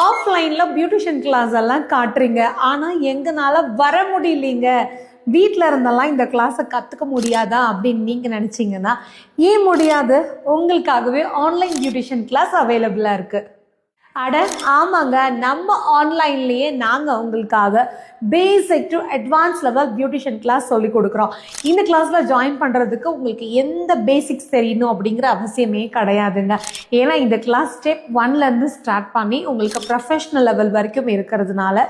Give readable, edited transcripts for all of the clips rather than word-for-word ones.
ஆஃப்லைன்ல beautician class எல்லாம் காட்டுறீங்க, ஆனா எங்கனால வர முடியலீங்க, வீட்டில் இருந்தெல்லாம் இந்த கிளாஸை கற்றுக்க முடியாதா அப்படின்னு நீங்கள் நினச்சிங்கன்னா, ஏன் முடியாது? உங்களுக்காகவே ஆன்லைன் பியூட்டிஷியன் கிளாஸ் அவைலபிளாக இருக்குது. அட ஆமாங்க, நம்ம ஆன்லைன்லேயே நாங்கள் உங்களுக்காக basic to advance level beautician class சொல்லி கொடுக்குறோம். இந்த கிளாஸில் ஜாயின் பண்ணுறதுக்கு உங்களுக்கு எந்த பேசிக்ஸ் தெரியணும் அப்படிங்கிற அவசியமே கிடையாதுங்க. ஏன்னா இந்த கிளாஸ் ஸ்டெப் 1லேருந்து ஸ்டார்ட் பண்ணி உங்களுக்கு ப்ரொஃபஷ்னல் லெவல் வரைக்கும் இருக்கிறதுனால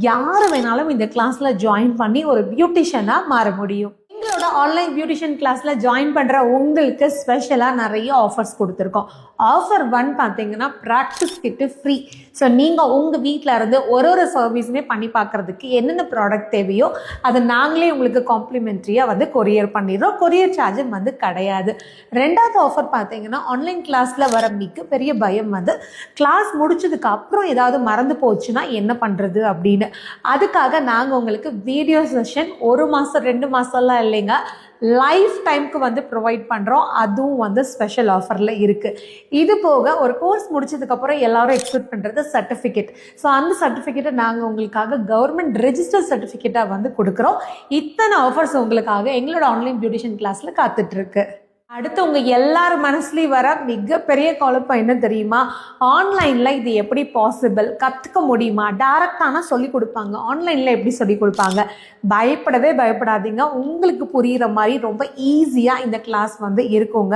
யார் வேணாலும் இந்த கிளாஸில் ஜாயின் பண்ணி ஒரு பியூட்டிஷியனாக மாற முடியும். எங்களோட ஆன்லைன் பியூட்டிஷியன் கிளாஸில் ஜாயின் பண்ணுற உங்களுக்கு ஸ்பெஷலாக நிறைய ஆஃபர்ஸ் கொடுத்துருக்கோம். ஆஃபர் 1 பார்த்தீங்கன்னா ப்ராக்டிஸ் கிட்டு ஃப்ரீ. ஸோ நீங்கள் உங்கள் வீட்டில் இருந்து ஒரு சர்வீஸுமே பண்ணி பார்க்குறதுக்கு என்னென்ன ப்ராடக்ட் தேவையோ அதை நாங்களே உங்களுக்கு காம்ப்ளிமெண்ட்ரியாக கொரியர் பண்ணிடுறோம். கொரியர் சார்ஜும் கிடையாது. 2வது ஆஃபர் பார்த்தீங்கன்னா ஆன்லைன் கிளாஸில் வர மிக பெரிய பயம் கிளாஸ் முடிச்சதுக்கு அப்புறம் ஏதாவது மறந்து போச்சுன்னா என்ன பண்ணுறது அப்படின்னு. அதுக்காக நாங்கள் உங்களுக்கு வீடியோ செஷன் 1 மாதம் 2 மாதம்லாம் இல்லைங்க, லைஃப் டைமுக்கு ப்ரொவைட் பண்ணுறோம். அதுவும் ஸ்பெஷல் ஆஃபரில் இருக்குது. இது போக ஒரு கோர்ஸ் முடிச்சதுக்கப்புறம் எல்லாரும் எக்ஸ்பெக்ட் பண்ணுறது சர்டிஃபிகேட். ஸோ அந்த சர்டிஃபிகேட்டை நாங்கள் உங்களுக்காக கவர்மெண்ட் ரெஜிஸ்டர் சர்டிஃபிகேட்டாக கொடுக்குறோம். இத்தனை ஆஃபர்ஸ் உங்களுக்காக எங்களோட ஆன்லைன் பியூட்டிஷியன் கிளாஸில் காத்துட்ருக்கு. அடுத்து உங்கள் எல்லார் மனசுலேயும் வர மிகப்பெரிய குழப்பம் என்ன தெரியுமா? ஆன்லைனில் இது எப்படி பாசிபிள், கற்றுக்க முடியுமா? டைரக்டானா சொல்லி கொடுப்பாங்க, ஆன்லைனில் எப்படி சொல்லி கொடுப்பாங்க? பயப்படவே பயப்படாதீங்க. உங்களுக்கு புரிகிற மாதிரி ரொம்ப ஈஸியாக இந்த கிளாஸ் இருக்குங்க.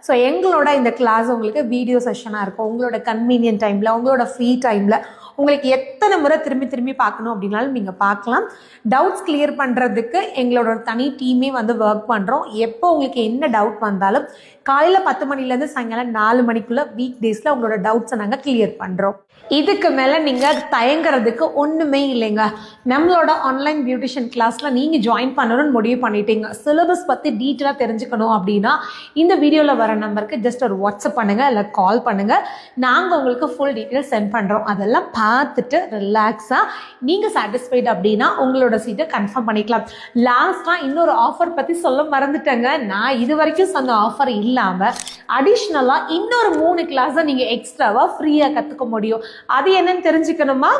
ஸோ எங்களோட இந்த கிளாஸ் உங்களுக்கு வீடியோ செஷனாக இருக்கும். உங்களோட கன்வீனியன்ட் டைமில், உங்களோட ஃப்ரீ டைமில் உங்களுக்கு எத்தனை முறை திரும்பி பார்க்கணும் அப்படின்னாலும் நீங்கள் பார்க்கலாம். டவுட்ஸ் கிளியர் பண்ணுறதுக்கு எங்களோட தனி டீமே ஒர்க் பண்ணுறோம். எப்போ உங்களுக்கு என்ன டவுட் வந்தாலும் காலையில் 10 மணிலேருந்து சாயங்காலம் 4 மணிக்குள்ளே வீக் டேஸில் உங்களோட டவுட்ஸை நாங்கள் கிளியர் பண்ணுறோம். இதுக்கு மேலே நீங்கள் தயங்குறதுக்கு ஒன்றுமே இல்லைங்க. நம்மளோட ஆன்லைன் பியூட்டிஷியன் கிளாஸில் நீங்கள் ஜாயின் பண்ணணும்னு முடிவு பண்ணிட்டீங்க. சிலபஸ் பற்றி டீட்டெயிலாக தெரிஞ்சுக்கணும் அப்படின்னா இந்த வீடியோவில் வர நம்பருக்கு ஜஸ்ட் ஒரு வாட்ஸ்அப் பண்ணுங்கள், இல்லை கால் பண்ணுங்கள். நாங்கள் உங்களுக்கு ஃபுல் டீட்டெயில்ஸ் சென்ட் பண்ணுறோம். அதெல்லாம் பார்த்துட்டு ரிலாக்ஸாக நீங்கள் சாட்டிஸ்ஃபைடு அப்படின்னா உங்களோட சீட்டை கன்ஃபார்ம் பண்ணிக்கலாம். லாஸ்ட்டாக இன்னொரு ஆஃபர் பற்றி சொல்ல மறந்துட்டேங்க. நான் இது வரைக்கும் சொன்ன ஆஃபர் இல்லாமல் அடிஷ்னலாக இன்னொரு 3 கிளாஸை நீங்கள் எக்ஸ்ட்ராவாக ஃப்ரீயாக கற்றுக்க முடியும். அது என்னன்னு தெரிஞ்சுக்கணுமா?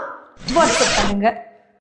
வாட்ஸ்அப் பண்ணுங்கள்.